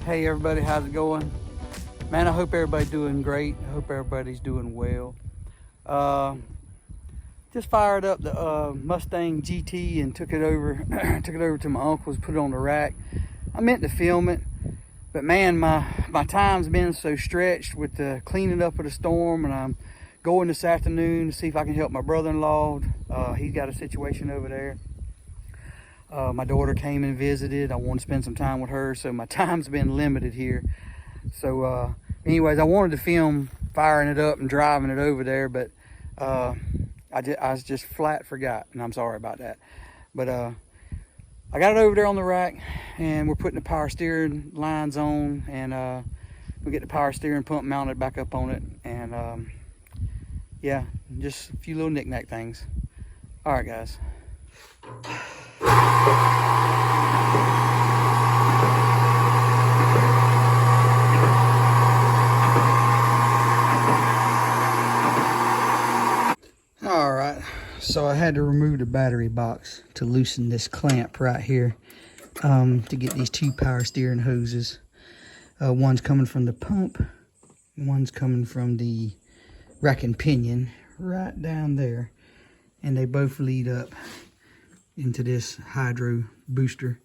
Hey everybody, how's it going? Man, I hope everybody's doing great. I hope everybody's doing well. Just fired up the Mustang GT and took it over to my uncle's, put it on the rack. I meant to film it, but man, my time's been so stretched with the cleaning up of the storm, and I'm going this afternoon to see if I can help my brother-in-law. He's got a situation over there. My daughter came and visited. I want to spend some time with her, so my time's been limited here. So anyways, I wanted to film firing it up and driving it over there, but I just flat forgot, and I'm sorry about that. But I got it over there on the rack, and we're putting the power steering lines on, and we get the power steering pump mounted back up on it, and yeah, just a few little knick-knack things. All right, guys. All right, so I had to remove the battery box to loosen this clamp right here to get these two power steering hoses. One's coming from the pump, one's coming from the rack and pinion right down there, and they both lead up into this hydro booster.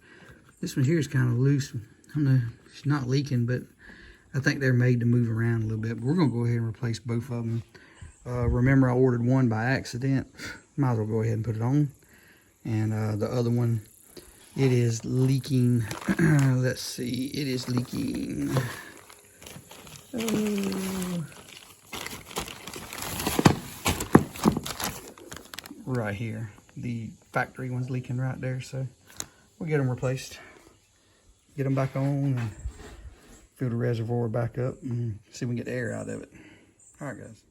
This one here is kind of loose. I don't know, it's not leaking, but I think they're made to move around a little bit. But we're gonna go ahead and replace both of them. Remember, I ordered one by accident. Might as well go ahead and put it on. And the other one, it is leaking. Let's see, it is leaking. Right here. The factory one's leaking right there, so we'll get them replaced. Get them back on and fill the reservoir back up and see if we can get the air out of it. All right, guys.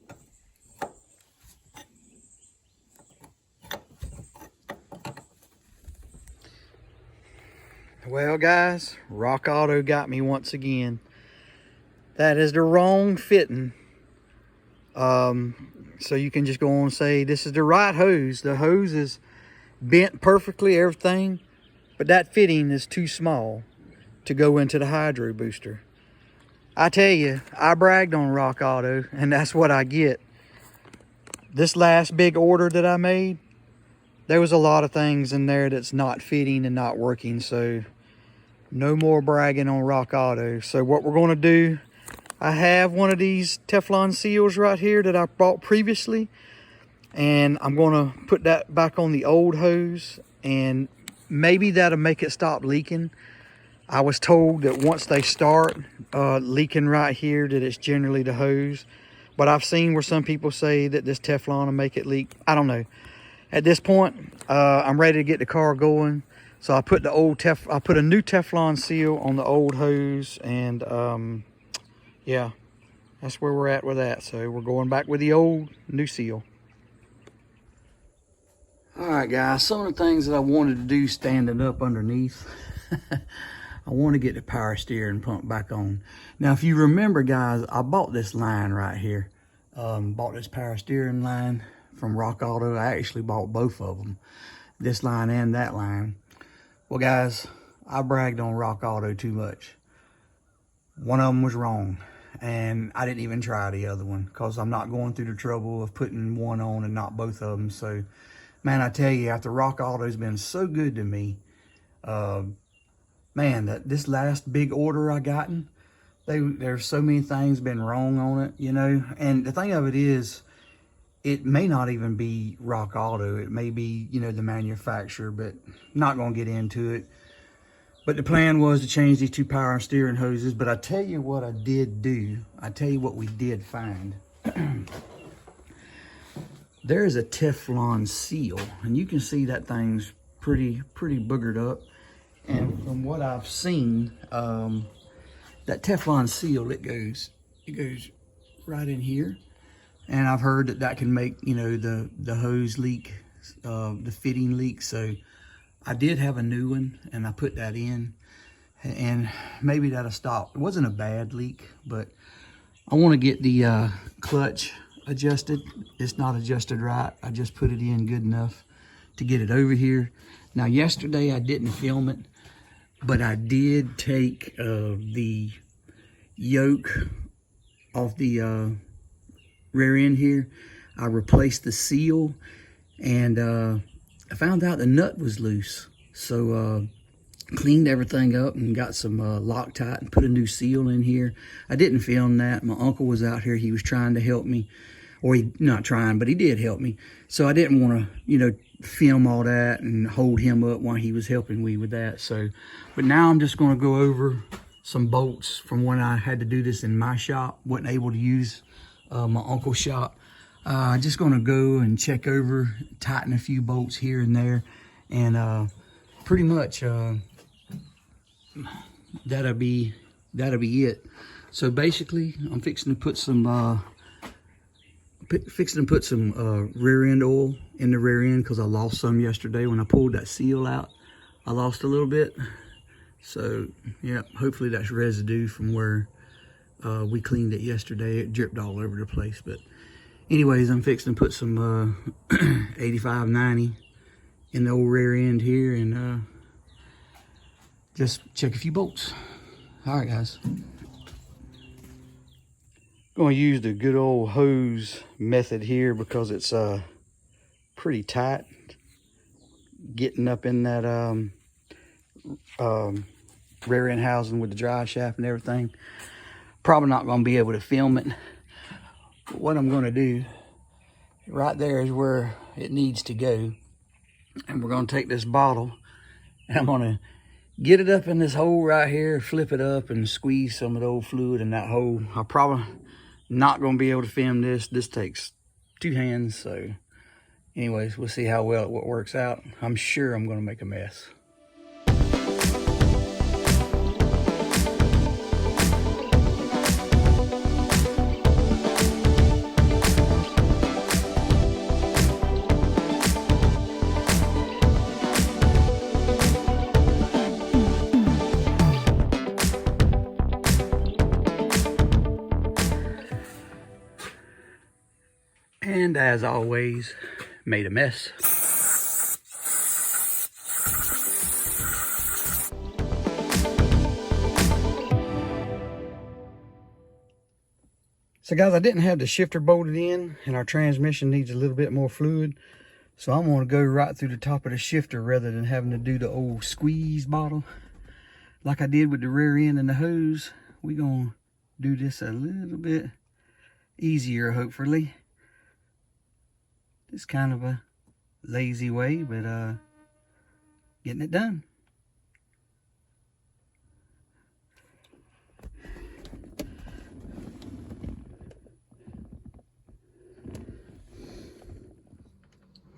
Well, guys, Rock Auto got me once again. That is the wrong fitting. So you can just go on and say, this is the right hose. The hose is bent perfectly, everything, but that fitting is too small to go into the hydro booster. I tell you, I bragged on Rock Auto, and that's what I get. This last big order that I made, there was a lot of things in there that's not fitting and not working, so no more bragging on Rock Auto. So what we're going to do, I have one of these Teflon seals right here that I bought previously, and I'm going to put that back on the old hose, and maybe that'll make it stop leaking. I was told that once they start leaking right here, that it's generally the hose, but I've seen where some people say that this Teflon will make it leak. I don't know. At this point, I'm ready to get the car going, so I put a new Teflon seal on the old hose, and yeah, that's where we're at with that. So we're going back with the old, new seal. All right, guys, some of the things that I wanted to do standing up underneath. I want to get the power steering pump back on. Now, if you remember, guys, I bought this line right here. Bought this power steering line from Rock Auto. I actually bought both of them, this line and that line. Well, guys, I bragged on Rock Auto too much. One of them was wrong, and I didn't even try the other one because I'm not going through the trouble of putting one on and not both of them. So, man, I tell you, after Rock Auto's been so good to me, man, this last big order I gotten, there's so many things been wrong on it, you know. And the thing of it is, it may not even be Rock Auto. It may be, you know, the manufacturer, but I'm not going to get into it. But the plan was to change these two power steering hoses. But I tell you what I did do. I tell you what we did find. There is a Teflon seal, and you can see that thing's pretty boogered up. And from what I've seen, that Teflon seal, it goes right in here. And I've heard that can make, you know, the hose leak, the fitting leak. So I did have a new one, and I put that in, and maybe that'll stop. It wasn't a bad leak, but I want to get the clutch adjusted. It's not adjusted right. I just put it in good enough to get it over here. Now, yesterday I didn't film it, but I did take the yoke off the rear end here. I replaced the seal, and I found out the nut was loose. So cleaned everything up and got some Loctite and put a new seal in here. I didn't film that. My uncle was out here. He was trying to help me, or he not trying, but he did help me. So I didn't want to, you know, film all that and hold him up while he was helping me with that. So, but now I'm just going to go over some bolts from when I had to do this in my shop. Wasn't able to use my uncle's shop. Just going to go and check over, tighten a few bolts here and there, and pretty much that'll be it. So basically, I'm fixing to put some rear end oil in the rear end, because I lost some yesterday when I pulled that seal out. I lost a little bit. So yeah, hopefully that's residue from where we cleaned it yesterday. It dripped all over the place. But anyways, I'm fixing to put some 85-90 in the old rear end here, and just check a few bolts. All right, guys. Going to use the good old hose method here because it's pretty tight getting up in that rear end housing with the drive shaft and everything. Probably not going to be able to film it. But what I'm going to do, right there is where it needs to go. And we're going to take this bottle and I'm going to get it up in this hole right here, flip it up and squeeze some of the old fluid in that hole. I'm probably not going to be able to film this. This takes 2 hands. So anyways, we'll see how well it works out. I'm sure I'm going to make a mess. And as always, made a mess. So guys, I didn't have the shifter bolted in, and our transmission needs a little bit more fluid. So I'm gonna go right through the top of the shifter rather than having to do the old squeeze bottle like I did with the rear end and the hose. We're gonna do this a little bit easier, hopefully. It's kind of a lazy way, but getting it done.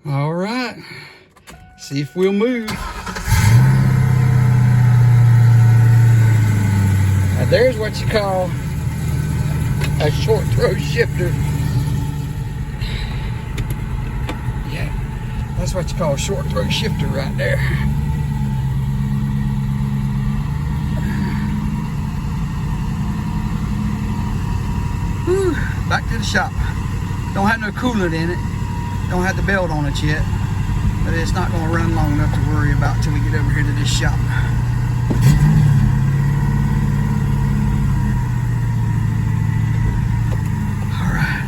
All right, see if we'll move. Now there's what you call a short throw shifter. That's what you call a short throw shifter right there. Whew, back to the shop. Don't have no coolant in it. Don't have the belt on it yet. But it's not going to run long enough to worry about till we get over here to this shop. All right.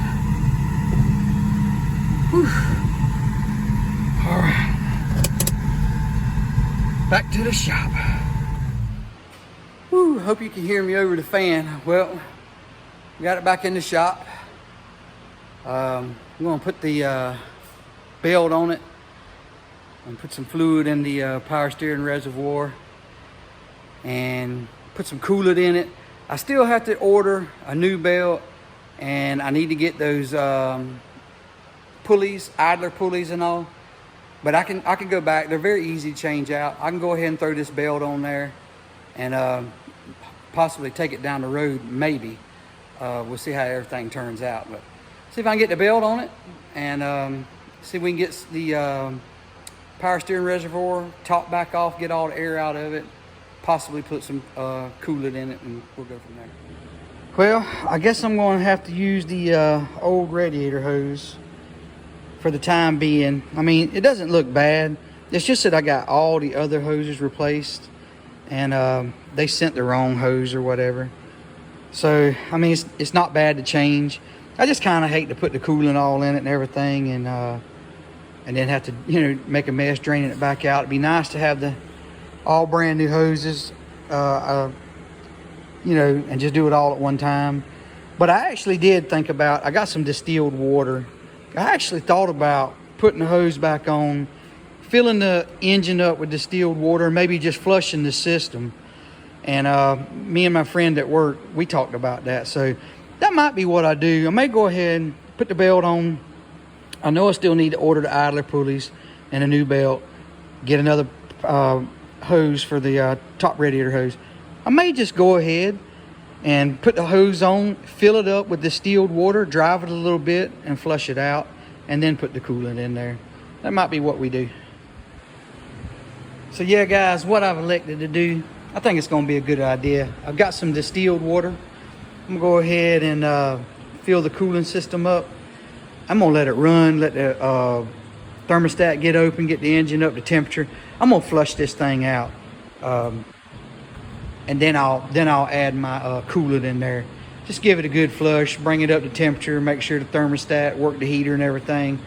Whew. All right, back to the shop. Whew, hope you can hear me over the fan. Well, we got it back in the shop. I'm gonna put the belt on it and put some fluid in the power steering reservoir and put some coolant in it. I still have to order a new belt, and I need to get those pulleys, idler pulleys and all. But I can go back. They're very easy to change out. I can go ahead and throw this belt on there and possibly take it down the road, maybe. We'll see how everything turns out. But see if I can get the belt on it and see if we can get the power steering reservoir top back off, get all the air out of it, possibly put some coolant in it, and we'll go from there. Well, I guess I'm going to have to use the old radiator hose for the time being. I mean, it doesn't look bad. It's just that I got all the other hoses replaced, and they sent the wrong hose or whatever. So, I mean, it's not bad to change. I just kind of hate to put the coolant all in it and everything, and then have to, you know, make a mess draining it back out. It'd be nice to have the all brand new hoses, you know, and just do it all at one time. But I actually did think about, I got some distilled water. I actually thought about putting the hose back on, filling the engine up with distilled water, and maybe just flushing the system. And me and my friend at work, we talked about that. So that might be what I do. I may go ahead and put the belt on. I know I still need to order the idler pulleys and a new belt, get another hose for the top radiator hose. I may just go ahead and put the hose on, fill it up with distilled water, drive it a little bit and flush it out, and then put the coolant in there. That might be what we do. So yeah, guys, what I've elected to do, I think it's gonna be a good idea. I've got some distilled water. I'm gonna go ahead and fill the cooling system up. I'm gonna let it run, let the thermostat get open, get the engine up to temperature. I'm gonna flush this thing out, and then I'll add my coolant in there. Just give it a good flush, bring it up to temperature, make sure the thermostat work the heater and everything.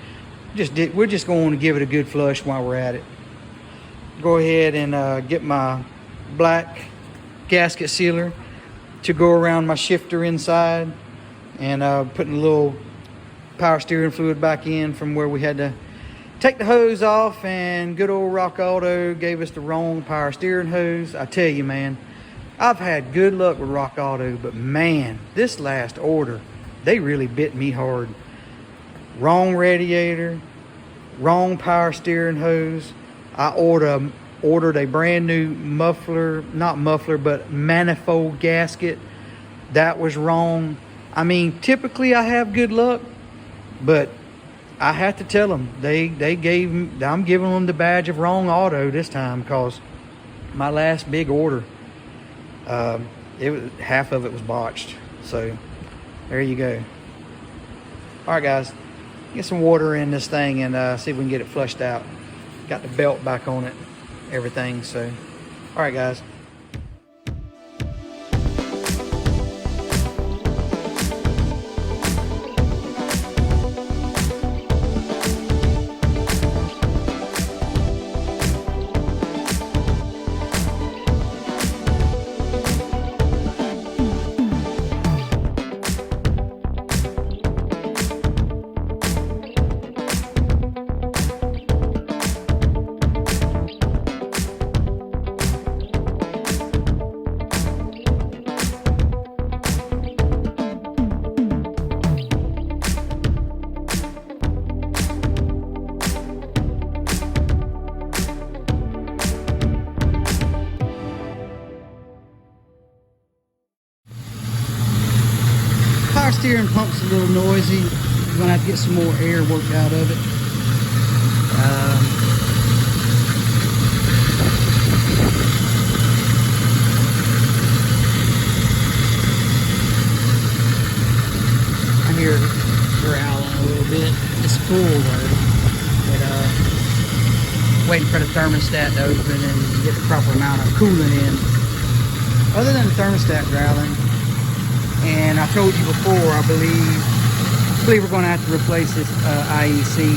We're just going to give it a good flush while we're at it. Go ahead and get my black gasket sealer to go around my shifter inside, and putting a little power steering fluid back in from where we had to take the hose off, and good old Rock Auto gave us the wrong power steering hose. I tell you, man, I've had good luck with Rock Auto, but man, this last order, they really bit me hard. Wrong radiator, wrong power steering hose. I ordered a brand new muffler, not muffler, but manifold gasket. That was wrong. I mean, typically I have good luck, but I have to tell them, I'm giving them the badge of wrong auto this time, because my last big order, half of it was botched. So there you go. All right, guys, get some water in this thing and see if we can get it flushed out. Got the belt back on it, everything. So, all right, guys. Power steering pump's a little noisy. You're gonna have to get some more air worked out of it. I hear it growling a little bit. It's cool though. But waiting for the thermostat to open and get the proper amount of coolant in. Other than the thermostat growling, and I told you before, I believe we're going to have to replace this IEC,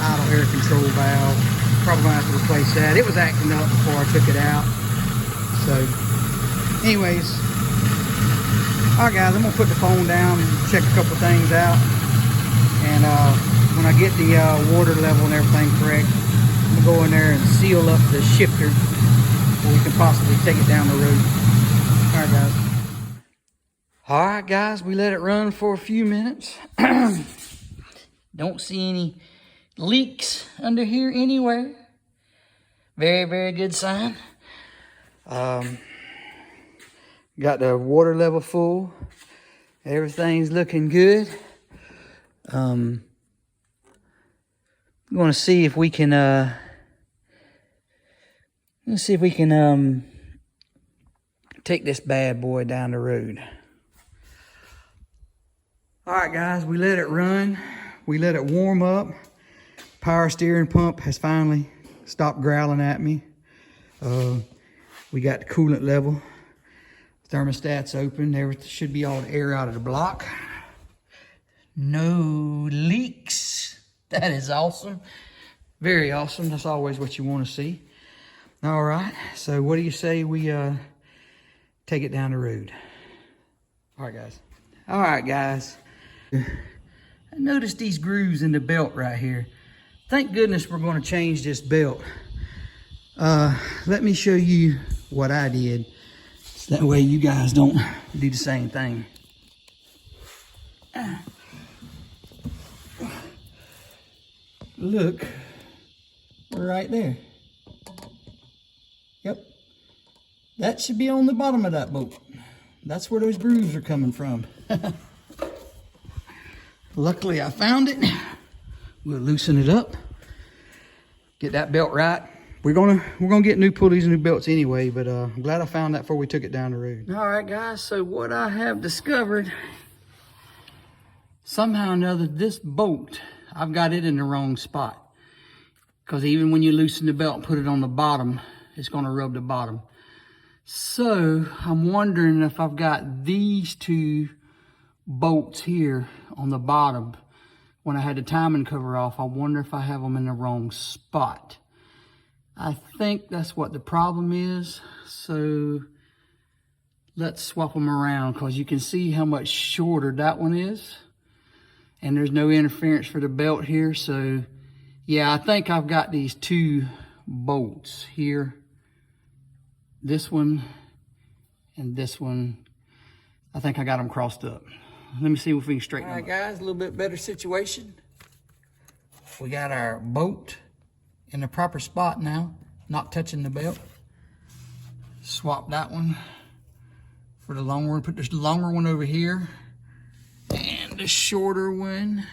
idle air control valve. Probably going to have to replace that. It was acting up before I took it out. So, anyways, all right, guys, I'm going to put the phone down and check a couple things out. And when I get the water level and everything correct, I'm going to go in there and seal up the shifter so we can possibly take it down the road. All right, guys. All right, guys, we let it run for a few minutes. Don't see any leaks under here anywhere. Very, very good sign. Got the water level full. Everything's looking good. I'm going to see if we can, take this bad boy down the road. All right, guys, we let it run. We let it warm up. Power steering pump has finally stopped growling at me. We got the coolant level. Thermostat's open. There should be all the air out of the block. No leaks. That is awesome. Very awesome. That's always what you want to see. All right. So what do you say we take it down the road? All right, guys. All right, guys. I noticed these grooves in the belt right here. Thank goodness we're going to change this belt. Let me show you what I did. So that way you guys don't do the same thing. Look, right there. Yep. That should be on the bottom of that boat. That's where those grooves are coming from. Luckily I found it. We'll loosen it up. Get that belt right. We're gonna get new pulleys and new belts anyway, but I'm glad I found that before we took it down the road. All right, guys, so what I have discovered, somehow or another, this bolt, I've got it in the wrong spot. Because even when you loosen the belt and put it on the bottom, it's gonna rub the bottom. So I'm wondering if I've got these two bolts here on the bottom. When I had the timing cover off, I wonder if I have them in the wrong spot. I think that's what the problem is. So let's swap them around, because you can see how much shorter that one is. And there's no interference for the belt here. So yeah, I think I've got these two bolts here. This one and this one. I think I got them crossed up. Let me see if we can straighten them up. All right, guys, a little bit better situation. We got our bolt in the proper spot now, not touching the belt. Swap that one for the long one. Put this longer one over here and the shorter one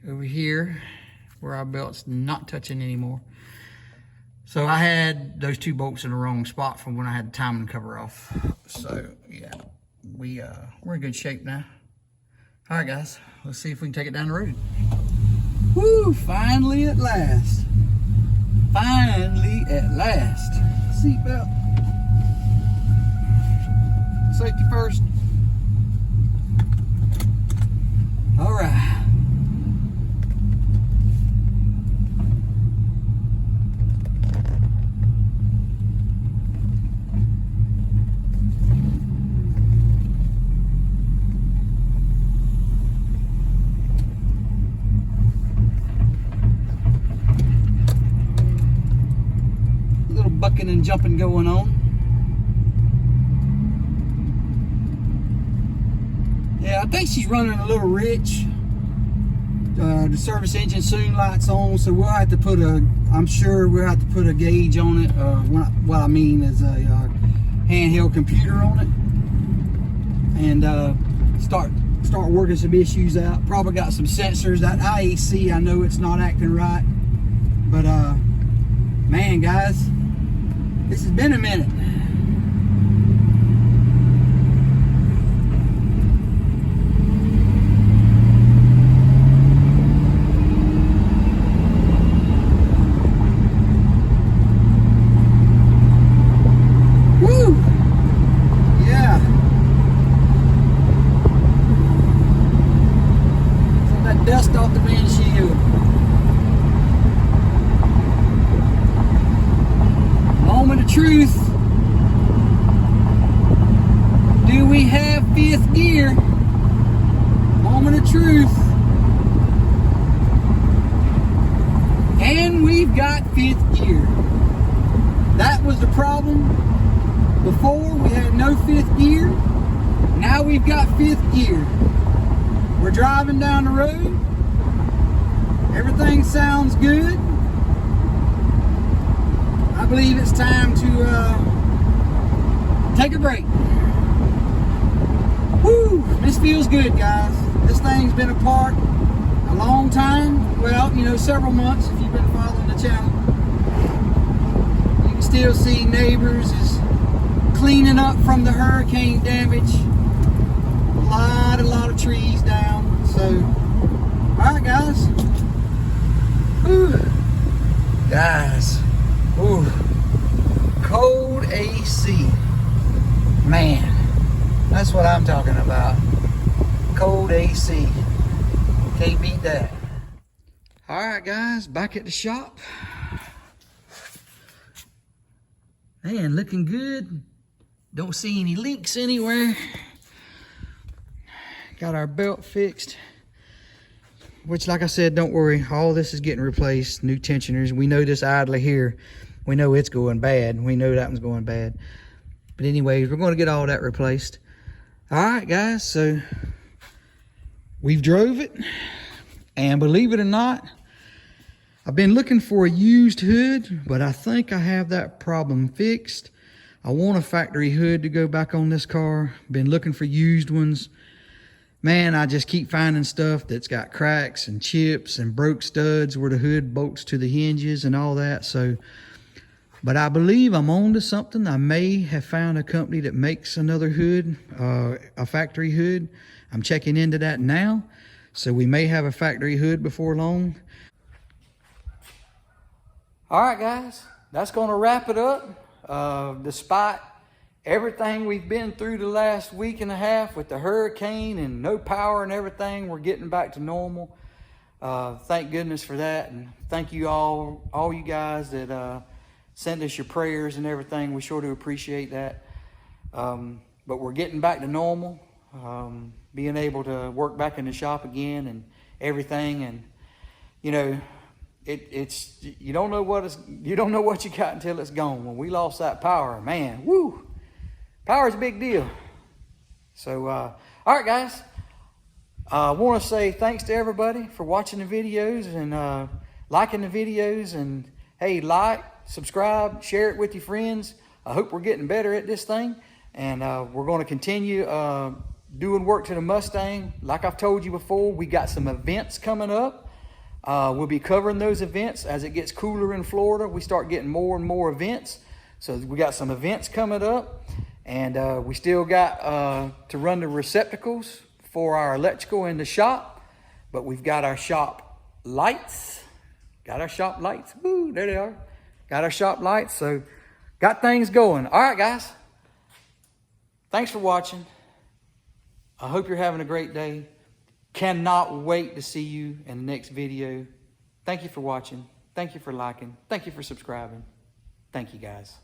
over here where our belt's not touching anymore. So I had those two bolts in the wrong spot from when I had the timing cover off. So yeah, we're in good shape now. All right, guys, let's see if we can take it down the road. Woo, finally at last. Finally at last. Seatbelt. Safety first. All right. Bucking and jumping going on. Yeah, I think she's running a little rich. The service engine soon lights on, so we'll have to put I'm sure we'll have to put a gauge on it. What I mean is a handheld computer on it, and start working some issues out. Probably got some sensors. That IAC, I know it's not acting right, but man, guys, this has been a minute. Woo! Yeah. Some of that dust off the windshield. Moment of truth. Do we have fifth gear? Moment of truth. And we've got fifth gear. That was the problem. Before we had no fifth gear. Now we've got fifth gear. We're driving down the road. Everything sounds good. I believe it's time to take a break. Woo! This feels good, guys. This thing's been apart a long time. Well, you know, several months if you've been following the channel. You can still see neighbors is cleaning up from the hurricane damage. A lot of trees down. So, all right, guys. Woo. Guys. AC. Man, that's what I'm talking about. Cold AC. Can't beat that. All right, guys, back at the shop. Man, looking good. Don't see any leaks anywhere. Got our belt fixed, which, like I said, don't worry. All this is getting replaced. New tensioners. We know this idler here. We know it's going bad. We know that one's going bad. But anyways, we're going to get all that replaced. All right, guys. So we've drove it, and believe it or not, I've been looking for a used hood, but I think I have that problem fixed. I want a factory hood to go back on this car. Been looking for used ones. Man, I just keep finding stuff that's got cracks and chips and broke studs where the hood bolts to the hinges and all that. So, but I believe I'm on to something. I may have found a company that makes another hood, a factory hood. I'm checking into that now. So we may have a factory hood before long. All right, guys, that's going to wrap it up. Despite everything we've been through the last week and a half with the hurricane and no power and everything, we're getting back to normal. Thank goodness for that. And thank you all you guys that send us your prayers and everything. We sure do appreciate that. But we're getting back to normal, being able to work back in the shop again and everything. And, you know, it's you don't know what you got until it's gone. When we lost that power, man, woo, power is a big deal. So, all right, guys, I want to say thanks to everybody for watching the videos and liking the videos. And hey, like, subscribe, share it with your friends. I hope we're getting better at this thing, and we're going to continue doing work to the Mustang. Like I've told you before, we got some events coming up. We'll be covering those events as it gets cooler in Florida. We start getting more and more events. So we got some events coming up, and we still got to run the receptacles for our electrical in the shop, but we've got our shop lights. Got our shop lights. Woo, there they are. Got our shop lights. So got things going. All right, guys. Thanks for watching. I hope you're having a great day. Cannot wait to see you in the next video. Thank you for watching. Thank you for liking. Thank you for subscribing. Thank you, guys.